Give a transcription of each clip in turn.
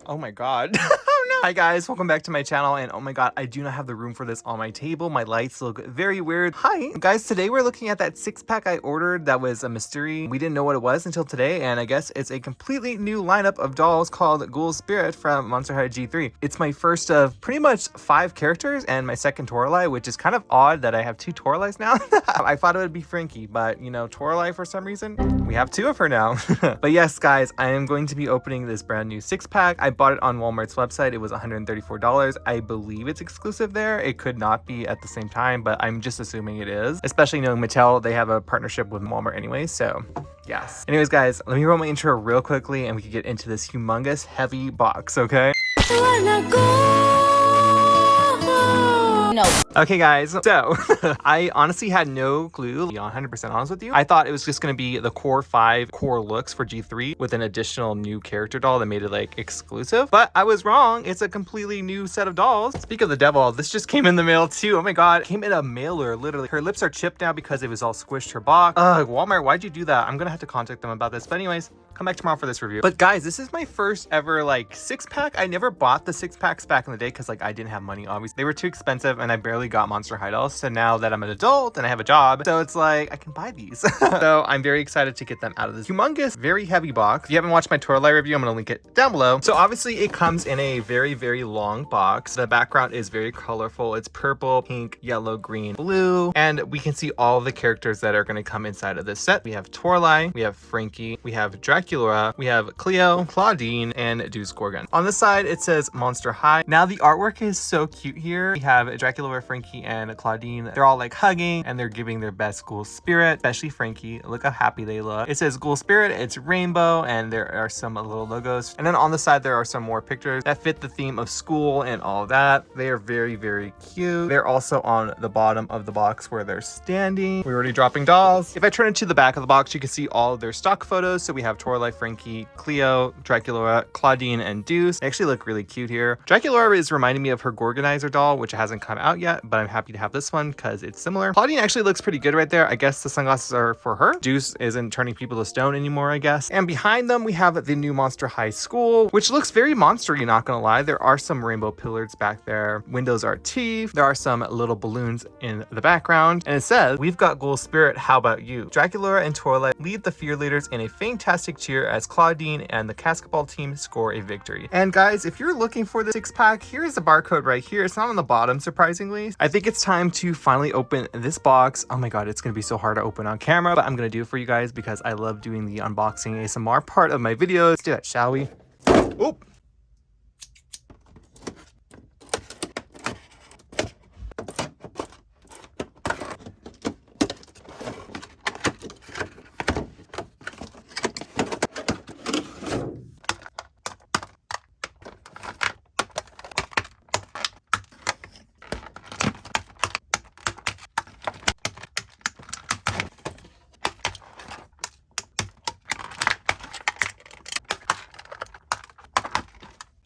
Oh my god. Oh no. Hi guys, welcome back to my channel, and oh my god, I do not have the room for this on my table. My lights look very weird. Hi guys, today we're looking at that 6-pack I ordered that was a mystery. We didn't know what it was until today, and I guess it's a completely new lineup of dolls called Ghoul Spirit from Monster High G3. It's my first of pretty much 5 characters and my second Toralei, which is kind of odd that I have 2 Toraleis now. I thought it would be Frankie, but you know, Toralei for some reason, we have 2 of her now. But yes guys, I am going to be opening this brand new 6-pack. I bought it on Walmart's website. It was $134. I believe it's exclusive there. It could not be at the same time, but I'm just assuming it is. Especially knowing Mattel, they have a partnership with Walmart anyway, so yes. Anyways guys, let me roll my intro real quickly and we can get into this humongous heavy box, okay? No. Okay guys, so I honestly had no clue, to be 100% honest with you. I thought it was just going to be the core 5 core looks for G3 with an additional new character doll that made it like exclusive, but I was wrong. It's a completely new set of dolls. Speak of the devil, this just came in the mail too. Oh my god, it came in a mailer, literally. Her lips are chipped now because it was all squished her box. Walmart, why'd you do that? I'm gonna have to contact them about this, but anyways, come back tomorrow for this review. But guys, this is my first ever like 6-pack. I never bought the 6-packs back in the day because like I didn't have money, obviously. They were too expensive and I barely got Monster High dolls. So now that I'm an adult and I have a job, so it's like I can buy these. So I'm very excited to get them out of this humongous, very heavy box. If you haven't watched my Toralei review, I'm gonna link it down below. So obviously it comes in a very, very long box. The background is very colorful. It's purple, pink, yellow, green, blue, and we can see all the characters that are gonna come inside of this set. We have Toralei, we have Frankie, we have Draculaura, we have Cleo, Clawdeen, and Deuce. On the side, it says Monster High. Now the artwork is so cute here. We have Draculaura, Frankie, and Clawdeen. They're all like hugging and they're giving their best Ghoul Spirit, especially Frankie. Look how happy they look. It says Ghoul Spirit, it's rainbow, and there are some little logos. And then on the side, there are some more pictures that fit the theme of school and all of that. They are very, very cute. They're also on the bottom of the box where they're standing. We're already dropping dolls. If I turn it to the back of the box, you can see all of their stock photos. So we have Toralei, Frankie, Cleo, Draculaura, Clawdeen, and Deuce. They actually look really cute here. Draculaura is reminding me of her Gorganizer doll, which hasn't come out yet, but I'm happy to have this one because it's similar. Clawdeen actually looks pretty good right there. I guess the sunglasses are for her. Deuce isn't turning people to stone anymore, I guess. And behind them, we have the new Monster High School, which looks very monster-y, not gonna lie. There are some rainbow pillars back there. Windows are teeth. There are some little balloons in the background. And it says, "We've got Ghoul Spirit, how about you?" Draculaura and Toralei lead the Fear Leaders in a fantastic cheer as Clawdeen and the Basketball team score a victory. And guys, if you're looking for the 6-pack, here's the barcode right here. It's not on the bottom, surprisingly. I think it's time to finally open this box. Oh my god, it's gonna be so hard to open on camera, but I'm gonna do it for you guys because I love doing the unboxing ASMR part of my videos. Let's do it, shall we? Oop.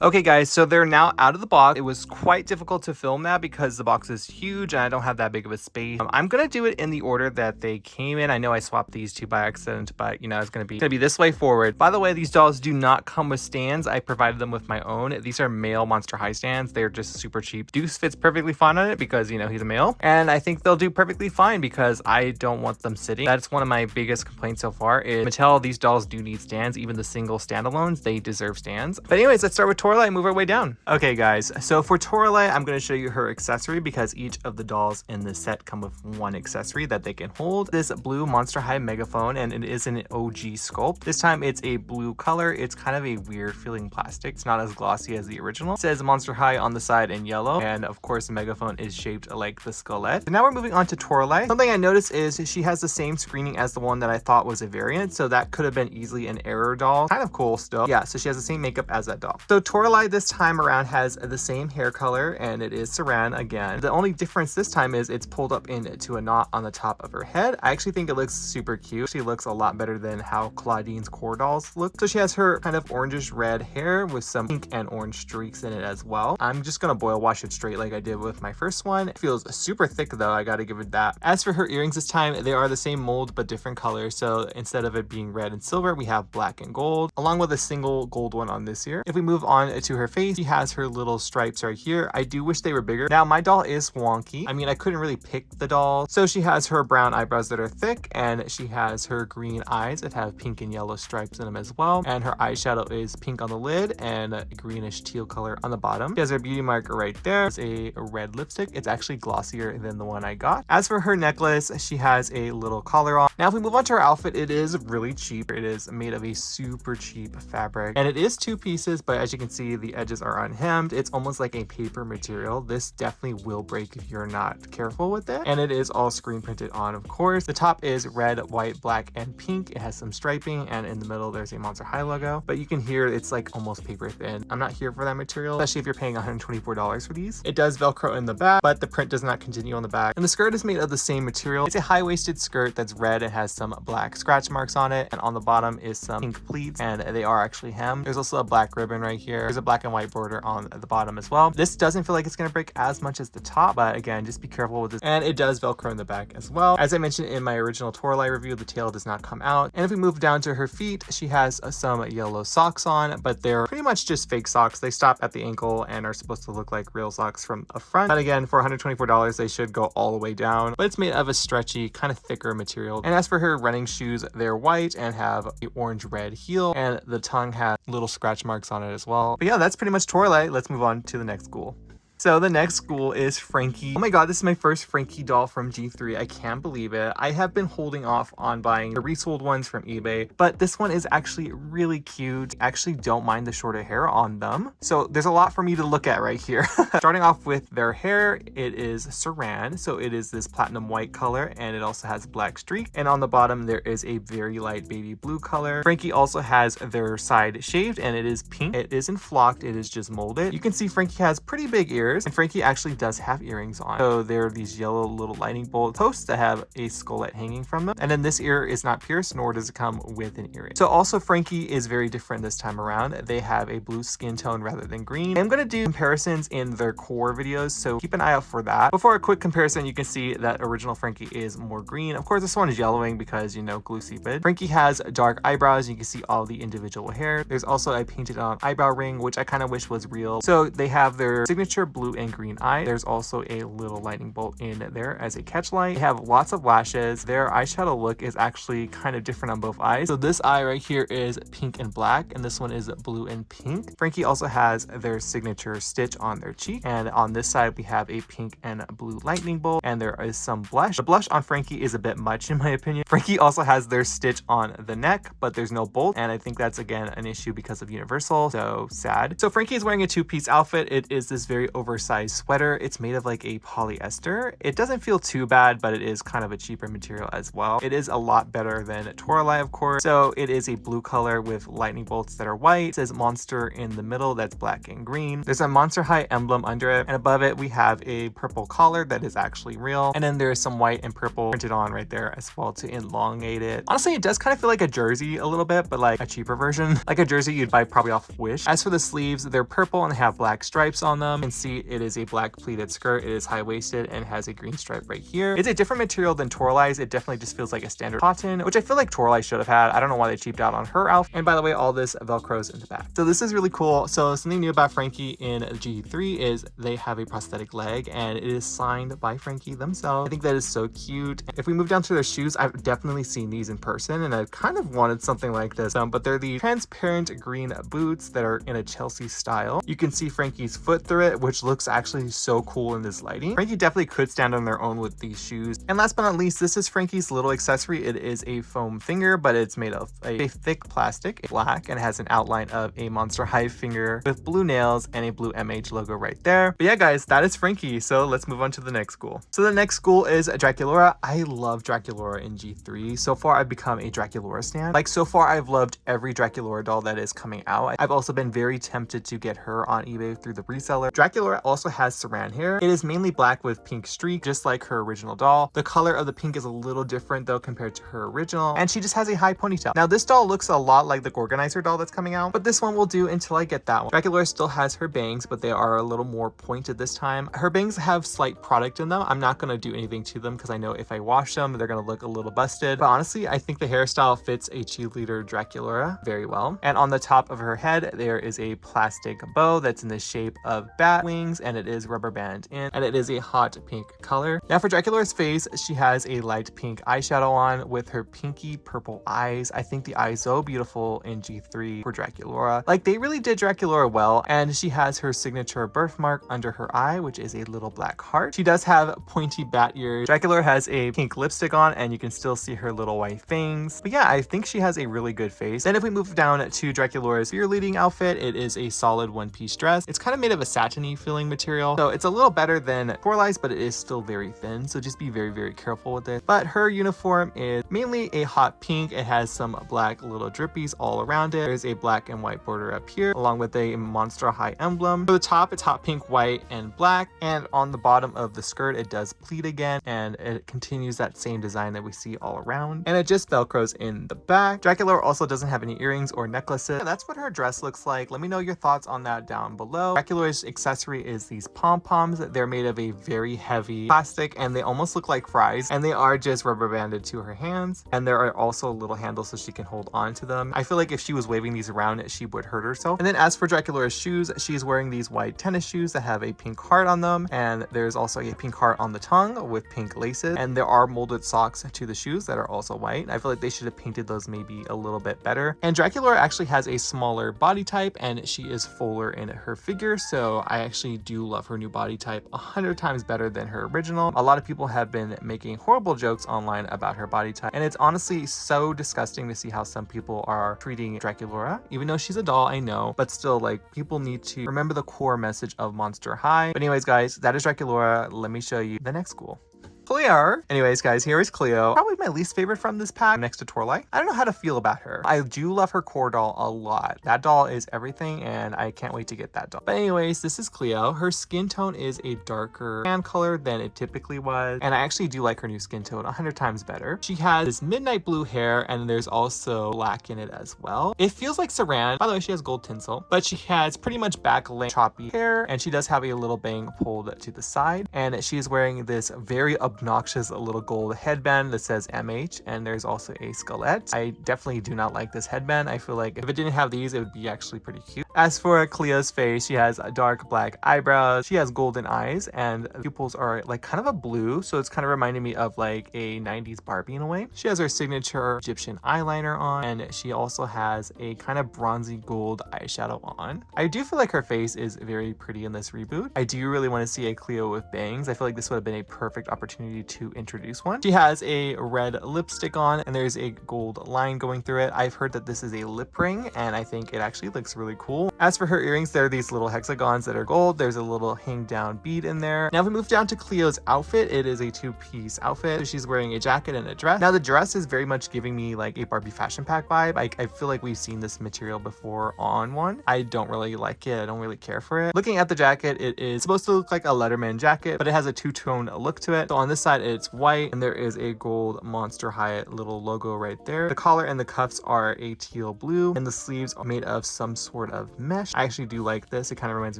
Okay guys, so they're now out of the box. It was quite difficult to film that because the box is huge and I don't have that big of a space. I'm gonna do it in the order that they came in. I know I swapped these 2 by accident, but you know, it's gonna be this way forward. By the way, these dolls do not come with stands. I provided them with my own. These are male Monster High stands. They're just super cheap. Deuce fits perfectly fine on it because, you know, he's a male. And I think they'll do perfectly fine because I don't want them sitting. That's one of my biggest complaints so far is Mattel, these dolls do need stands. Even the single standalones, they deserve stands. But anyways, let's start with Toralei and move our way down. Okay guys, so for Toralei, I'm going to show you her accessory because each of the dolls in this set come with one accessory that they can hold. This blue Monster High megaphone, and it is an OG sculpt. This time it's a blue color. It's kind of a weird feeling plastic. It's not as glossy as the original. It says Monster High on the side in yellow, and of course the megaphone is shaped like the skelet. And now we're moving on to Toralei. Something I noticed is she has the same screening as the one that I thought was a variant, so that could have been easily an error doll. Kind of cool still. Yeah, so she has the same makeup as that doll. So Toralei this time around has the same hair color and it is saran again. The only difference this time is it's pulled up into a knot on the top of her head. I actually think it looks super cute. She looks a lot better than how Clawdeen's core dolls look. So she has her kind of orangish red hair with some pink and orange streaks in it as well. I'm just gonna boil wash it straight like I did with my first one. It feels super thick though, I gotta give it that. As for her earrings this time, they are the same mold but different colors. So instead of it being red and silver, we have black and gold, along with a single gold one on this ear. If we move on on to her face, she has her little stripes right here. I do wish they were bigger. Now, my doll is wonky. I mean, I couldn't really pick the doll. So she has her brown eyebrows that are thick, and she has her green eyes that have pink and yellow stripes in them as well. And her eyeshadow is pink on the lid and a greenish teal color on the bottom. She has her beauty marker right there. It's a red lipstick. It's actually glossier than the one I got. As for her necklace, she has a little collar on. Now, if we move on to her outfit, it is really cheap. It is made of a super cheap fabric, and it is 2 pieces, but as you can see, the edges are unhemmed. It's almost like a paper material. This definitely will break if you're not careful with it, and it is all screen printed on, of course. The top is red, white, black, and pink. It has some striping, and in the middle there's a Monster High logo, but you can hear it's like almost paper thin. I'm not here for that material, especially if you're paying $124 for these. It does Velcro in the back, but the print does not continue on the back, and the skirt is made of the same material. It's a high-waisted skirt that's red and has some black scratch marks on it, and on the bottom is some pink pleats, and they are actually hemmed. There's also a black ribbon right here. There's a black and white border on the bottom as well. This doesn't feel like it's going to break as much as the top, but again, just be careful with this. And it does Velcro in the back as well. As I mentioned in my original Toralei review, the tail does not come out. And if we move down to her feet, she has some yellow socks on, but they're pretty much just fake socks. They stop at the ankle and are supposed to look like real socks from a front. But again, for $124, they should go all the way down, but it's made of a stretchy, kind of thicker material. And as for her running shoes, they're white and have the orange-red heel, and the tongue has little scratch marks on it as well. But yeah, that's pretty much Toralei. Let's move on to the next ghoul. So the next ghoul is Frankie. Oh my god, this is my first Frankie doll from G3. I can't believe it. I have been holding off on buying the resold ones from eBay, but this one is actually really cute. I actually don't mind the shorter hair on them. So there's a lot for me to look at right here. Starting off with their hair, it is saran. So it is this platinum white color, and it also has black streak. And on the bottom, there is a very light baby blue color. Frankie also has their side shaved, and it is pink. It isn't flocked, it is just molded. You can see Frankie has pretty big ears. And Frankie actually does have earrings on. So there are these yellow little lightning bolt posts that have a skullet hanging from them. And then this ear is not pierced, nor does it come with an earring. So also Frankie is very different this time around. They have a blue skin tone rather than green. I'm going to do comparisons in their core videos, so keep an eye out for that. Before a quick comparison, you can see that original Frankie is more green. Of course, this one is yellowing because, you know, glue seepage. Frankie has dark eyebrows. You can see all the individual hair. There's also a painted on eyebrow ring, which I kind of wish was real. So they have their signature blue and green eye. There's also a little lightning bolt in there as a catch light. They have lots of lashes. Their eyeshadow look is actually kind of different on both eyes. So this eye right here is pink and black, and this one is blue and pink. Frankie also has their signature stitch on their cheek, and on this side we have a pink and blue lightning bolt, and there is some blush. The blush on Frankie is a bit much in my opinion. Frankie also has their stitch on the neck, but there's no bolt, and I think that's again an issue because of Universal, so sad. So Frankie is wearing a 2-piece outfit. It is this very oversized sweater. It's made of like a polyester. It doesn't feel too bad, but it is kind of a cheaper material as well. It is a lot better than Toralei, of course. So it is a blue color with lightning bolts that are white. It says Monster in the middle, that's black and green. There's a Monster High emblem under it, and above it we have a purple collar that is actually real, and then there's some white and purple printed on right there as well to elongate it. Honestly, it does kind of feel like a jersey a little bit, but like a cheaper version, like a jersey you'd buy probably off Wish. As for the sleeves, they're purple and they have black stripes on them. You can see it is a black pleated skirt. It is high-waisted and has a green stripe right here. It's a different material than Toralei's. It definitely just feels like a standard cotton, which I feel like Toralei should have had. I don't know why they cheaped out on her outfit. And by the way, all this Velcros in the back. So this is really cool. So something new about Frankie in G3 is they have a prosthetic leg, and it is signed by Frankie themselves. I think that is so cute. If we move down to their shoes, I've definitely seen these in person, and I've kind of wanted something like this. But they're the transparent green boots that are in a Chelsea style. You can see Frankie's foot through it, which looks actually so cool in this lighting. Frankie definitely could stand on their own with these shoes. And last but not least, this is Frankie's little accessory. It is a foam finger, but it's made of a thick plastic, black, and has an outline of a Monster High finger with blue nails and a blue MH logo right there. But yeah, guys, that is Frankie. So let's move on to the next ghoul. So the next ghoul is Draculaura. I love Draculaura in G3. So far, I've become a Draculaura stan. Like, so far, I've loved every Draculaura doll that is coming out. I've also been very tempted to get her on eBay through the reseller. Draculaura Draculaura also has saran hair. It is mainly black with pink streak, just like her original doll. The color of the pink is a little different though compared to her original, and she just has a high ponytail. Now this doll looks a lot like the Gorganizer doll that's coming out, but this one will do until I get that one. Draculaura still has her bangs, but they are a little more pointed this time. Her bangs have slight product in them. I'm not going to do anything to them because I know if I wash them, they're going to look a little busted. But honestly, I think the hairstyle fits a cheerleader Draculaura very well. And on the top of her head, there is a plastic bow that's in the shape of bat wings, and it is rubber band in, and it is a hot pink color. Now for Draculaura's face, she has a light pink eyeshadow on with her pinky purple eyes. I think the eyes so beautiful in G3 for Draculaura. Like, they really did Draculaura well, and she has her signature birthmark under her eye, which is a little black heart. She does have pointy bat ears. Draculaura has a pink lipstick on, and you can still see her little white fangs. But yeah, I think she has a really good face. Then if we move down to Draculaura's cheerleading outfit, it is a solid one-piece dress. It's kind of made of a satiny feeling material, so it's a little better than Toralei's, but it is still very thin, so just be very, very careful with it. But her uniform is mainly a hot pink. It has some black little drippies all around it. There's a black and white border up here, along with a Monster High emblem. For the top, it's hot pink, white, and black, and on the bottom of the skirt, it does pleat again, and it continues that same design that we see all around, and it just velcros in the back. Draculaura also doesn't have any earrings or necklaces. And that's what her dress looks like. Let me know your thoughts on that down below. Draculaura's accessory is these pom-poms. They're made of a very heavy plastic, and they almost look like fries, and they are just rubber banded to her hands, and there are also little handles so she can hold on to them. I feel like if she was waving these around, she would hurt herself. And then as for Draculaura's shoes, she's wearing these white tennis shoes that have a pink heart on them, and there's also a pink heart on the tongue with pink laces, and there are molded socks to the shoes that are also white. I feel like they should have painted those maybe a little bit better. And Draculaura actually has a smaller body type, and she is fuller in her figure, so I actually do love her new body type 100 times better than her original. A lot of people have been making horrible jokes online about her body type, and it's honestly so disgusting to see how some people are treating Draculaura, even though she's a doll, I know, but still, like, people need to remember the core message of Monster High. But anyways, guys, that is Draculaura. Let me show you the next school. Cleo. Anyways, guys, here is Cleo. Probably my least favorite from this pack next to Toralei. I don't know how to feel about her. I do love her core doll a lot. That doll is everything, and I can't wait to get that doll. But anyways, this is Cleo. Her skin tone is a darker tan color than it typically was, and I actually do like her new skin tone 100 times better. She has this midnight blue hair, and there's also black in it as well. It feels like saran. By the way, she has gold tinsel, but she has pretty much back length choppy hair, and she does have a little bang pulled to the side, and she is wearing this very obnoxious little gold headband that says MH, and there's also a skelet. I definitely do not like this headband. I feel like if it didn't have these, it would be actually pretty cute. As for Cleo's face, she has dark black eyebrows, she has golden eyes, and pupils are like kind of a blue, so it's kind of reminding me of like a 90s Barbie in a way. She has her signature Egyptian eyeliner on, and she also has a kind of bronzy gold eyeshadow on. I do feel like her face is very pretty in this reboot. I do really want to see a Cleo with bangs. I feel like this would have been a perfect opportunity to introduce one. She has a red lipstick on, and there's a gold line going through it. I've heard that this is a lip ring, and I think it actually looks really cool. As for her earrings, there are these little hexagons that are gold. There's a little hang down bead in there. Now if we move down to Cleo's outfit, it is a two-piece outfit. So she's wearing a jacket and a dress. Now the dress is very much giving me like a Barbie fashion pack vibe. I feel like we've seen this material before on one. I don't really like it. I don't really care for it. Looking at the jacket, it is supposed to look like a Letterman jacket, but it has a two-tone look to it. So on this side, it's white, and there is a gold Monster High little logo right there. The collar and the cuffs are a teal blue, and the sleeves are made of some sort of mesh. I actually do like this. It kind of reminds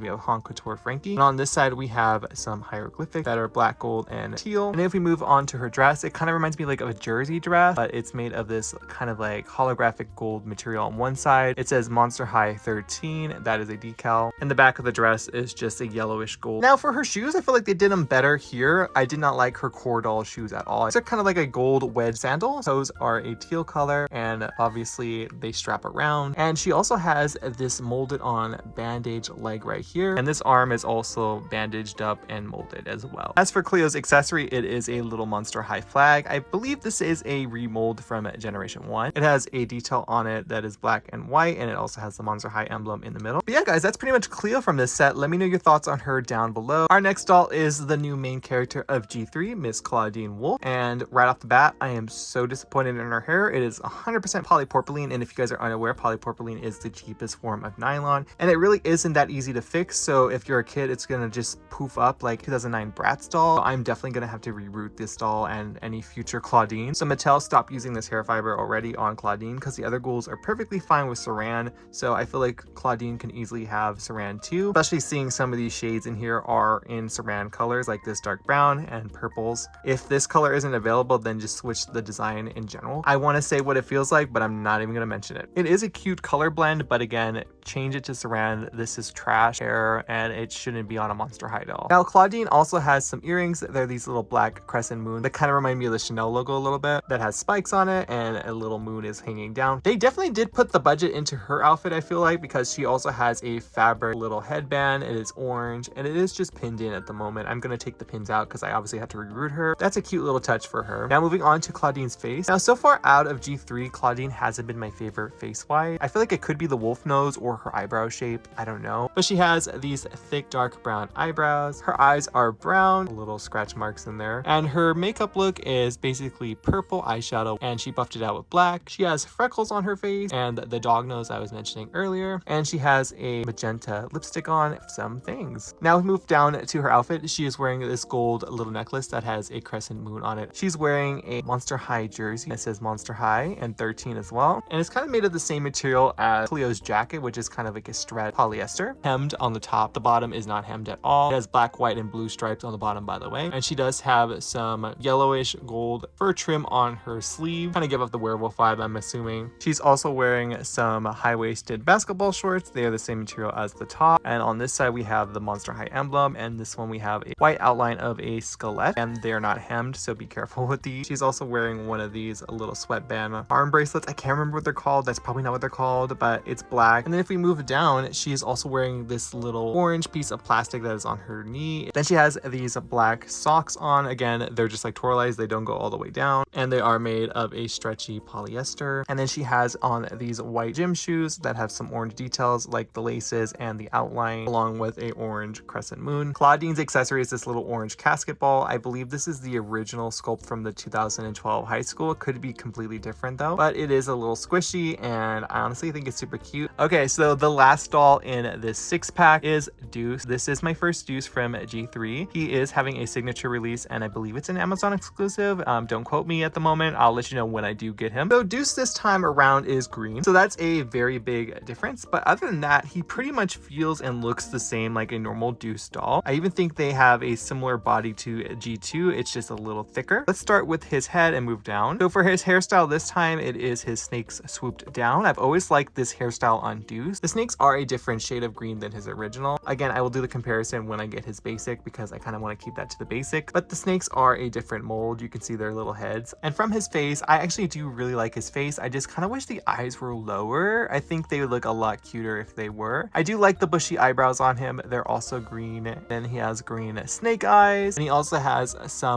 me of Haute Couture Frankie. And on this side, we have some hieroglyphics that are black, gold, and teal. And if we move on to her dress, it kind of reminds me like of a jersey dress, but it's made of this kind of like holographic gold material. On one side, it says Monster High 13. That is a decal. And the back of the dress is just a yellowish gold. Now for her shoes, I feel like they did them better here. I did not like her core doll shoes at all. These are kind of like a gold wedge sandal. Those are a teal color, and obviously they strap around. And she also has this molded on bandage leg right here, and this arm is also bandaged up and molded as well. As for Cleo's accessory, it is a little Monster High flag. I believe this is a remold from Generation 1. It has a detail on it that is black and white, and it also has the Monster High emblem in the middle. But yeah, guys, that's pretty much Cleo from this set. Let me know your thoughts on her down below. Our next doll is the new main character of G3, Miss Clawdeen Wolf, and right off the bat, I am so disappointed in her hair. It is 100% polypropylene, and if you guys are unaware, polypropylene is the cheapest form of nylon. nylon, and it really isn't that easy to fix. So if you're a kid, it's gonna just poof up like 2009 Bratz doll. I'm definitely gonna have to reroute this doll and any future Clawdeen. So Mattel stopped using this hair fiber already on Clawdeen because the other ghouls are perfectly fine with saran. So I feel like Clawdeen can easily have saran too, especially seeing some of these shades in here are in saran colors like this dark brown and purples. If this color isn't available, then just switch the design in general. I want to say what it feels like, but I'm not even going to mention it. It is a cute color blend, but again, change it to saran. This is trash hair and it shouldn't be on a Monster High doll. Now Clawdeen also has some earrings. They're these little black crescent moon that kind of remind me of the Chanel logo a little bit, that has spikes on it and a little moon is hanging down. They definitely did put the budget into her outfit, I feel like, because she also has a fabric little headband. It is orange and it is just pinned in at the moment. I'm going to take the pins out because I obviously have to reroute her. That's a cute little touch for her. Now moving on to Clawdeen's face. Now so far out of G3, Clawdeen hasn't been my favorite face-wise. I feel like it could be the wolf nose or her eyebrow shape. I don't know. But she has these thick dark brown eyebrows. Her eyes are brown, little scratch marks in there. And her makeup look is basically purple eyeshadow and she buffed it out with black. She has freckles on her face and the dog nose I was mentioning earlier. And she has a magenta lipstick on, some things. Now we move down to her outfit. She is wearing this gold little necklace that has a crescent moon on it. She's wearing a Monster High jersey that says Monster High and 13 as well. And it's kind of made of the same material as Cleo's jacket, which is kind of like a stretch polyester. Hemmed on the top. The bottom is not hemmed at all. It has black, white, and blue stripes on the bottom, by the way. And she does have some yellowish gold fur trim on her sleeve. Kind of give off the werewolf vibe, I'm assuming. She's also wearing some high-waisted basketball shorts. They are the same material as the top. And on this side, we have the Monster High emblem. And this one, we have a white outline of a skeleton. And they are not hemmed, so be careful with these. She's also wearing one of these little sweatband arm bracelets. I can't remember what they're called. That's probably not what they're called, but it's black. And then if we move down, she is also wearing this little orange piece of plastic that is on her knee. Then she has these black socks on. Again, they're just like Toralei's. They don't go all the way down. And they are made of a stretchy polyester. And then she has on these white gym shoes that have some orange details like the laces and the outline, along with a orange crescent moon. Clawdeen's accessory is this little orange casket ball. I believe this is the original sculpt from the 2012 high school. It could be completely different though, but it is a little squishy and I honestly think it's super cute. Okay, so the last doll in this 6-pack is Deuce. This is my first Deuce from G3. He is having a signature release and I believe it's an Amazon exclusive. Don't quote me at the moment. I'll let you know when I do get him. So Deuce this time around is green. So that's a very big difference. But other than that, he pretty much feels and looks the same like a normal Deuce doll. I even think they have a similar body to G2. It's just a little thicker. Let's start with his head and move down. So for his hairstyle this time, it is his snakes swooped down. I've always liked this hairstyle on Deuce. The snakes are a different shade of green than his original. Again, I will do the comparison when I get his basic because I kind of want to keep that to the basic. But the snakes are a different mold. You can see their little heads. And from his face, I actually do really like his face. I just kind of wish the eyes were lower. I think they would look a lot cuter if they were. I do like the bushy eyebrows on him. They're also green. Then he has green snake eyes. And he also has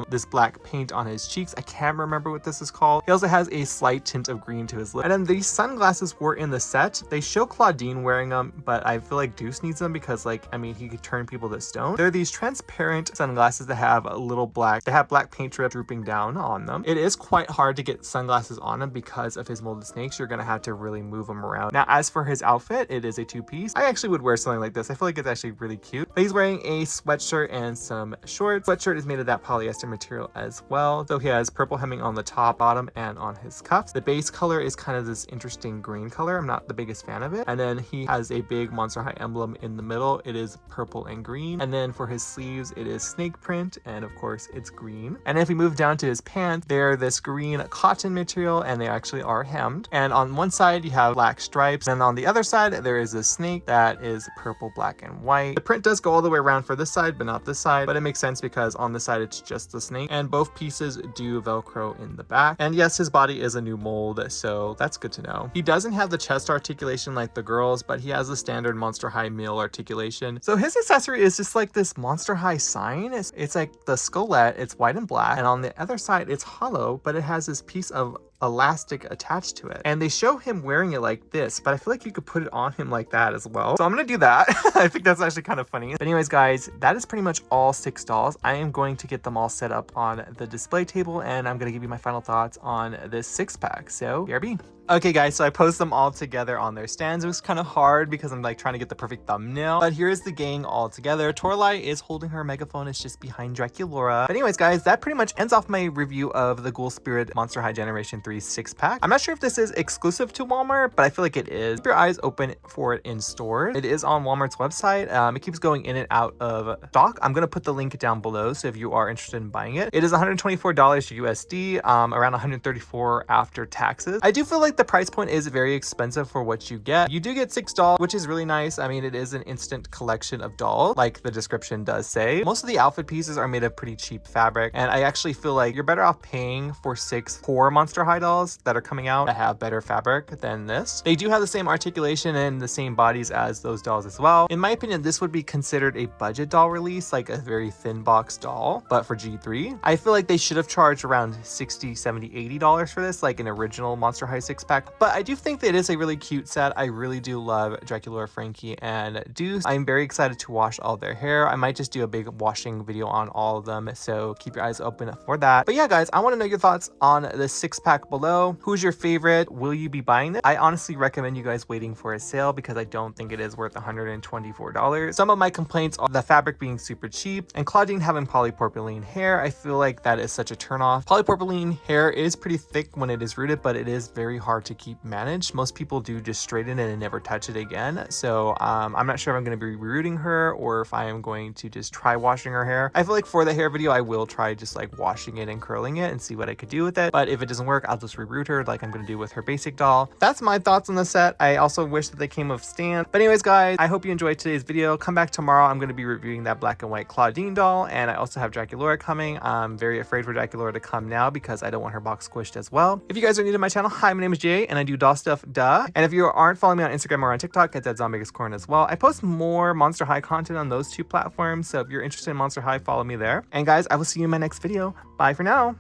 this black paint on his cheeks. I can't remember what this is called. He also has a slight tint of green to his lip. And then these sunglasses were in the set. They show Clawdeen wearing them, but I feel like Deuce needs them because, like, I mean, he could turn people to stone. They're these transparent sunglasses that have a little black, they have black paint drip drooping down on them. It is quite hard to get sunglasses on him because of his molded snakes. You're gonna have to really move him around. Now, as for his outfit, it is a two-piece. I actually would wear something like this. I feel like it's actually really cute. But he's wearing a sweatshirt and some shorts. Sweatshirt is made of that polyester material as well. So he has purple hemming on the top, bottom, and on his cuffs. The base color is kind of this interesting green color. I'm not the biggest fan of it. And then he has a big Monster High emblem in the middle. It is purple and green. And then for his sleeves, it is snake print. And of course, it's green. And if we move down to his pants, they're this green cotton material and they actually are hemmed. And on one side, you have black stripes. And on the other side, there is a snake that is purple, black, and white. The print does go all the way around for this side, but not this side. But it makes sense because on this side, it's just the snake. And both pieces do Velcro in the back. And yes, his body is a new mold, so that's good to know. He doesn't have the chest articulation like the girls, but he has the standard Monster High male articulation. So his accessory is just like this Monster High sign. It's like the skullet, it's white and black. And on the other side, it's hollow, but it has this piece of elastic attached to it. And they show him wearing it like this, but I feel like you could put it on him like that as well. So I'm gonna do that. I think that's actually kind of funny. But anyways, guys, that is pretty much all 6 dolls. I am going to get them all set up on the display table and I'm gonna give you my final thoughts on this 6-pack. So BRB. Okay guys, so I posted them all together on their stands. It was kind of hard because I'm like trying to get the perfect thumbnail, but here's the gang all together. Toralei is holding her megaphone. It's just behind Draculaura. But anyways guys, that pretty much ends off my review of the Ghoul Spirit Monster High Generation 3 6-pack. I'm not sure if this is exclusive to Walmart, but I feel like it is. Keep your eyes open for it in stores. It is on Walmart's website. It keeps going in and out of stock. I'm gonna put the link down below, so if you are interested in buying it. It is $124 USD, around $134 after taxes. I do feel like the price point is very expensive for what you get. You do get 6 dolls, which is really nice. I mean, it is an instant collection of dolls, like the description does say. Most of the outfit pieces are made of pretty cheap fabric, and I actually feel like you're better off paying for 6 core Monster High dolls that are coming out that have better fabric than this. They do have the same articulation and the same bodies as those dolls as well. In my opinion, this would be considered a budget doll release, like a very thin box doll, but for G3. I feel like they should have charged around $60, $70, $80 for this, like an original Monster High 6-pack. But I do think that it is a really cute set. I really do love Draculaura, Frankie, and Deuce. I'm very excited to wash all their hair. I might just do a big washing video on all of them, so keep your eyes open for that. But yeah, guys, I want to know your thoughts on the 6-pack below. Who's your favorite? Will you be buying this? I honestly recommend you guys waiting for a sale because I don't think it is worth $124. Some of my complaints are the fabric being super cheap and Clawdeen having polypropylene hair. I feel like that is such a turnoff. Polypropylene hair is pretty thick when it is rooted, but it is very hard to keep managed. Most people do just straighten it and never touch it again. So I'm not sure if I'm going to be rerooting her or if I am going to just try washing her hair. I feel like for the hair video, I will try just like washing it and curling it and see what I could do with it. But if it doesn't work, I'll just reroot her like I'm going to do with her basic doll. That's my thoughts on the set. I also wish that they came with stands. But anyways, guys, I hope you enjoyed today's video. Come back tomorrow. I'm going to be reviewing that black and white Clawdeen doll. And I also have Draculaura coming. I'm very afraid for Draculaura to come now because I don't want her box squished as well. If you guys are new to my channel, hi, my name is Jay and I do doll stuff, duh. And if you aren't following me on Instagram or on TikTok, get that Omg I as well. I post more Monster High content on those 2 platforms. So if you're interested in Monster High, follow me there. And guys, I will see you in my next video. Bye for now.